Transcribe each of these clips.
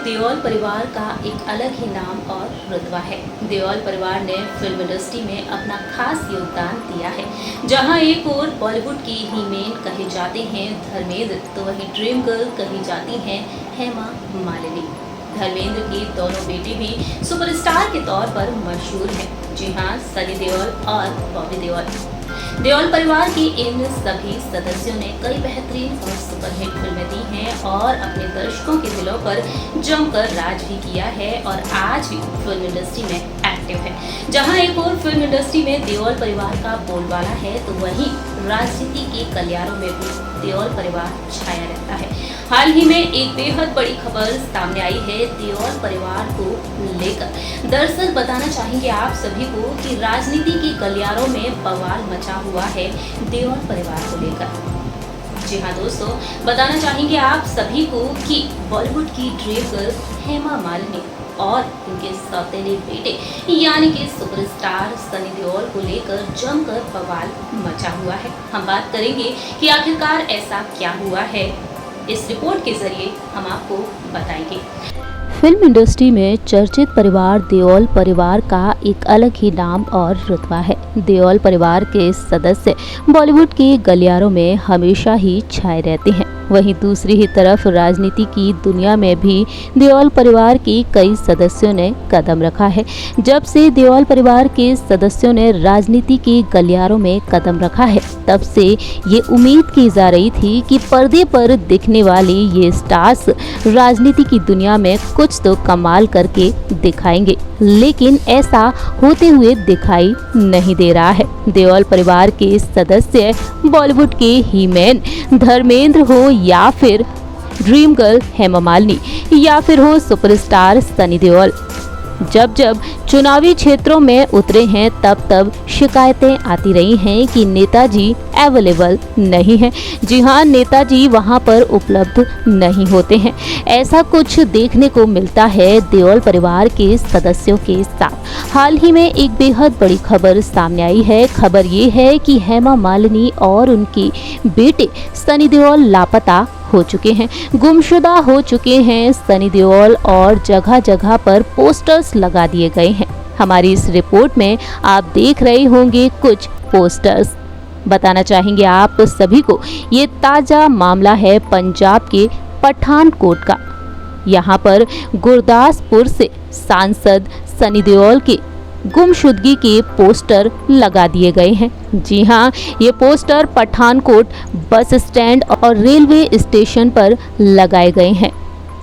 देओल परिवार का एक अलग ही नाम और रुतबा है। देओल परिवार ने फिल्म इंडस्ट्री में अपना खास योगदान दिया है। जहां एक ओर बॉलीवुड की हीरोइन कहे जाते हैं धर्मेंद्र, तो वहीं ड्रीम गर्ल कही जाती हैं हेमा मालिनी। धर्मेंद्र के दोनों बेटे भी सुपरस्टार के तौर पर मशहूर हैं। जी हाँ, सनी देओल और बॉबी देओल। देओल परिवार के इन सभी सदस्यों ने कई बेहतरीन और सुपरहिट फिल्में दी हैं और अपने दर्शकों के दिलों पर जमकर राज भी किया है और आज भी फिल्म इंडस्ट्री में एक्टिव है। जहां एक और फिल्म इंडस्ट्री में देओल परिवार का बोलबाला है, तो वहीं राजनीति के गलियारों में भी देओल परिवार छाया रहता है। हाल ही में एक बेहद बड़ी खबर सामने आई है देओल परिवार को लेकर। दरअसल बताना चाहेंगे आप सभी को कि राजनीति के गलियारों में बवाल मचा हुआ है देओल परिवार को लेकर। जी हाँ दोस्तों, बताना चाहेंगे आप सभी को कि बॉलीवुड की ड्रीम गर्ल हेमा मालिनी और उनके सौतेले बेटे यानी कि सुपरस्टार सनी देओल को लेकर जमकर बवाल मचा हुआ है। हम बात करेंगे कि आखिरकार ऐसा क्या हुआ है, इस रिपोर्ट के जरिए हम आपको बताएंगे। फिल्म इंडस्ट्री में चर्चित परिवार देओल परिवार का एक अलग ही नाम और रुतबा है। देओल परिवार के सदस्य बॉलीवुड के गलियारों में हमेशा ही छाए रहते हैं। वहीं दूसरी ही तरफ राजनीति की दुनिया में भी देओल परिवार के कई सदस्यों ने कदम रखा है। जब से देओल परिवार के सदस्यों ने राजनीति के गलियारों में कदम रखा है, तब से ये उम्मीद की जा रही थी कि पर्दे पर दिखने वाले ये स्टार्स राजनीति की दुनिया में कुछ तो कमाल करके दिखाएंगे, लेकिन ऐसा होते हुए दिखाई नहीं दे रहा है। देओल परिवार के सदस्य बॉलीवुड के हीरोइन धर्मेंद्र हो या फिर ड्रीम गर्ल हेमा मालिनी या फिर हो सुपरस्टार सनी देओल, जब जब चुनावी क्षेत्रों में उतरे हैं तब शिकायतें आती रही हैं कि नेताजी अवेलेबल नहीं हैं। जी हाँ, नेताजी वहां पर उपलब्ध नहीं होते हैं। ऐसा कुछ देखने को मिलता है देओल परिवार के सदस्यों के साथ। हाल ही में एक बेहद बड़ी खबर सामने आई है। खबर ये है कि हेमा मालिनी और उनके बेटे सनी देओल लापता हो चुके हैं, गुमशुदा हो चुके हैं सनी देओल और जगह जगह पर पोस्टर्स लगा दिए गए हैं। हमारी इस रिपोर्ट में आप देख रहे होंगे कुछ पोस्टर्स। बताना चाहेंगे आप सभी को, ये ताज़ा मामला है पंजाब के पठानकोट का। यहाँ पर गुरदासपुर से सांसद सनी देओल के गुमशुदगी के पोस्टर लगा दिए गए हैं। जी हाँ, ये पोस्टर पठानकोट बस स्टैंड और रेलवे स्टेशन पर लगाए गए हैं।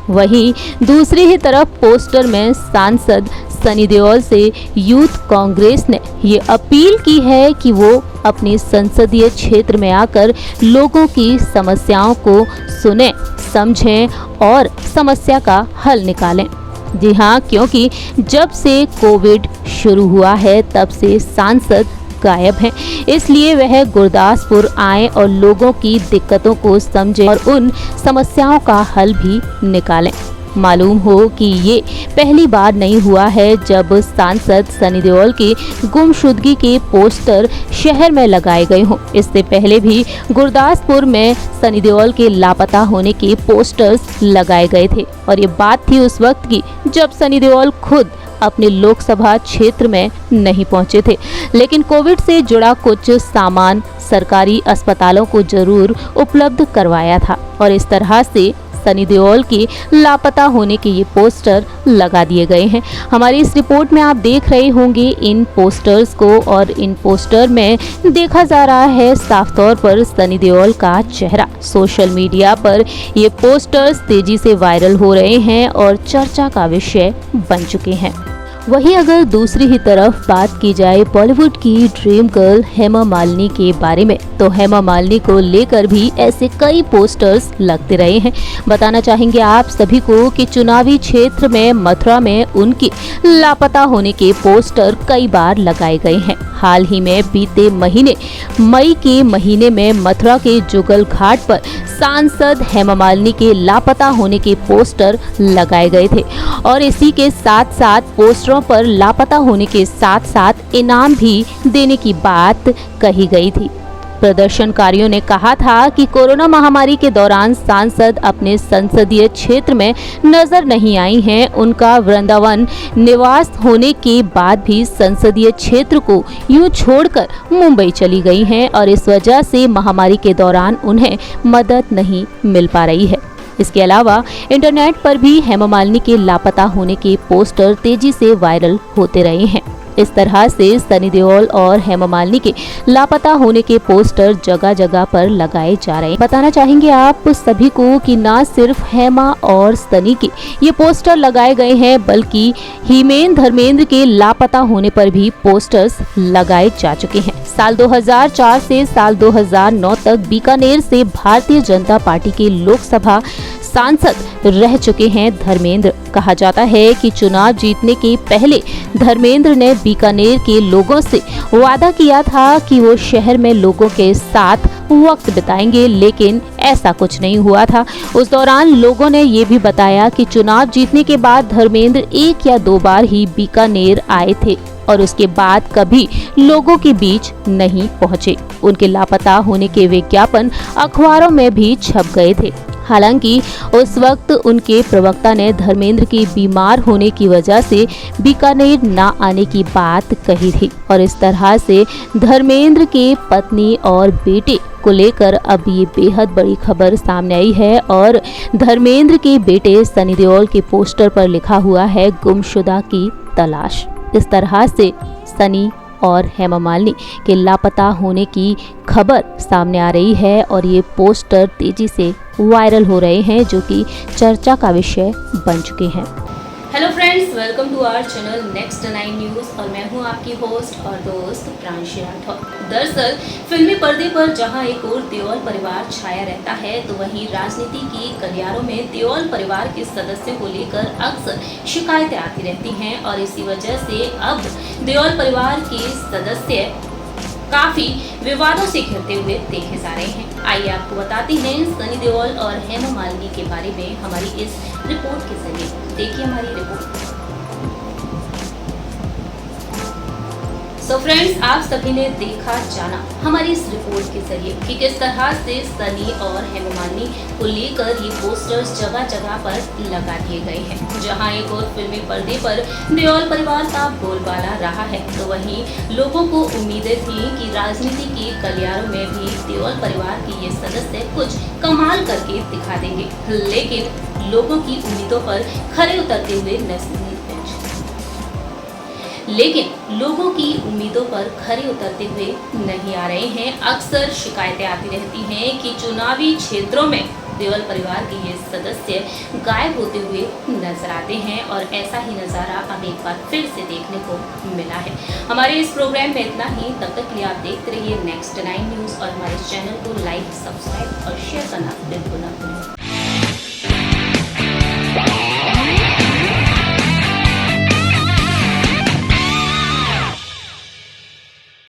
वहीं दूसरी ही तरफ पोस्टर में सांसद सनी देओल से यूथ कांग्रेस ने ये अपील की है कि वो अपने संसदीय क्षेत्र में आकर लोगों की समस्याओं को सुने, समझें और समस्या का हल निकालें। जी हाँ, क्योंकि जब से कोविड शुरू हुआ है तब से सांसद गायब हैं, इसलिए वह गुरदासपुर आए और लोगों की दिक्कतों को समझें और उन समस्याओं का हल भी निकालें। मालूम हो कि ये पहली बार नहीं हुआ है जब सांसद सनी देओल के गुमशुदगी के पोस्टर शहर में लगाए गए हों। इससे पहले भी गुरदासपुर में सनी देओल के लापता होने के पोस्टर्स लगाए गए थे और ये बात थी उस वक्त की जब सनी देओल खुद अपने लोकसभा क्षेत्र में नहीं पहुंचे थे, लेकिन कोविड से जुड़ा कुछ सामान सरकारी अस्पतालों को जरूर उपलब्ध करवाया था और इस तरह से सनी देओल के लापता होने के ये पोस्टर लगा दिए गए हैं। हमारी इस रिपोर्ट में आप देख रहे होंगे इन पोस्टर्स को और इन पोस्टर में देखा जा रहा है साफ तौर पर सनी देओल का चेहरा। सोशल मीडिया पर ये पोस्टर्स तेजी से वायरल हो रहे हैं और चर्चा का विषय बन चुके हैं। वहीं अगर दूसरी ही तरफ बात की जाए बॉलीवुड की ड्रीम गर्ल हेमा मालिनी के बारे में, तो हेमा मालिनी को लेकर भी ऐसे कई पोस्टर्स लगते रहे हैं। बताना चाहेंगे आप सभी को कि चुनावी क्षेत्र में मथुरा में उनके लापता होने के पोस्टर कई बार लगाए गए हैं। हाल ही में बीते महीने मई के महीने में मथुरा के जुगल घाट पर सांसद हेमा मालिनी के लापता होने के पोस्टर लगाए गए थे और इसी के साथ साथ पोस्टरों पर लापता होने के साथ साथ इनाम भी देने की बात कही गई थी। प्रदर्शनकारियों ने कहा था कि कोरोना महामारी के दौरान सांसद अपने संसदीय क्षेत्र में नजर नहीं आई हैं। उनका वृंदावन निवास होने के बाद भी संसदीय क्षेत्र को यूं छोड़कर मुंबई चली गई हैं और इस वजह से महामारी के दौरान उन्हें मदद नहीं मिल पा रही है। इसके अलावा इंटरनेट पर भी हेमा मालिनी के लापता होने के पोस्टर तेजी से वायरल होते रहे हैं। इस तरह से सनी देओल और हेमा मालिनी के लापता होने के पोस्टर जगह जगह पर लगाए जा रहे हैं। बताना चाहेंगे आप सभी को कि ना सिर्फ हेमा और सनी के ये पोस्टर लगाए गए हैं, बल्कि हिमेन धर्मेंद्र के लापता होने पर भी पोस्टर्स लगाए जा चुके हैं। साल 2004 से साल 2009 तक बीकानेर से भारतीय जनता पार्टी के लोकसभा सांसद रह चुके हैं धर्मेंद्र। कहा जाता है कि चुनाव जीतने के पहले धर्मेंद्र ने बीकानेर के लोगों से वादा किया था कि वो शहर में लोगों के साथ वक्त बिताएंगे, लेकिन ऐसा कुछ नहीं हुआ था। उस दौरान लोगों ने ये भी बताया कि चुनाव जीतने के बाद धर्मेंद्र 1 या 2 बार ही बीकानेर आए थे और उसके बाद कभी लोगों के बीच नहीं पहुंचे। उनके लापता होने के विज्ञापन अखबारों में भी छप गए थे। हालांकि उस वक्त उनके प्रवक्ता ने धर्मेंद्र के बीमार होने की वजह से बीकानेर न आने की बात कही थी और इस तरह से धर्मेंद्र के पत्नी और बेटे को लेकर अब ये बेहद बड़ी खबर सामने आई है और धर्मेंद्र के बेटे सनी देओल के पोस्टर पर लिखा हुआ है गुमशुदा की तलाश। इस तरह से सनी और हेमा मालिनी के लापता होने की खबर सामने आ रही है और ये पोस्टर तेजी से वायरल हो रहे हैं, जो कि चर्चा का विषय बन चुके हैं। Hello friends, welcome to our channel next 9 news और मैं हूं आपकी होस्ट और दोस्त प्रांशी राठौर। दरअसल फिल्मी पर्दे पर जहां एक और देओल परिवार छाया रहता है, तो वहीं राजनीति की गलियारों में देओल परिवार के सदस्यों को लेकर अक्सर शिकायतें आती रहती हैं और इसी वजह से अब देओल परिवार के सदस्य काफी विवादों से घिरते हुए देखे जा रहे हैं। आइए आपको बताते हैं सनी देओल और हेमा मालिनी के बारे में हमारी इस रिपोर्ट के जरिए। देखिए हमारी रिपोर्ट। सो फ्रेंड्स, आप सभी ने देखा जाना हमारी इस रिपोर्ट के जरिए कि किस तरह से सनी और हेमा मालिनी को लेकर ये पोस्टर्स जगह जगह पर लगा दिए गए हैं। जहां एक और फिल्मी पर्दे पर देओल परिवार का बोलबाला रहा है, तो वहीं लोगों को उम्मीदें थी कि राजनीति के गलियारों में भी देओल परिवार के ये सदस्य कुछ कमाल करके दिखा देंगे, लेकिन लोगों की उम्मीदों पर खरे उतरते हुए नहीं आ रहे हैं। अक्सर शिकायतें आती रहती हैं कि चुनावी क्षेत्रों में देओल परिवार के ये सदस्य गायब होते हुए नजर आते हैं और ऐसा ही नज़ारा अब एक बार फिर से देखने को मिला है। हमारे इस प्रोग्राम में इतना ही। तब तक के लिए आप देखते रहिए नेक्स्ट 9 न्यूज़ और हमारे चैनल को लाइक, सब्सक्राइब और शेयर करना बिल्कुल ना भूलें।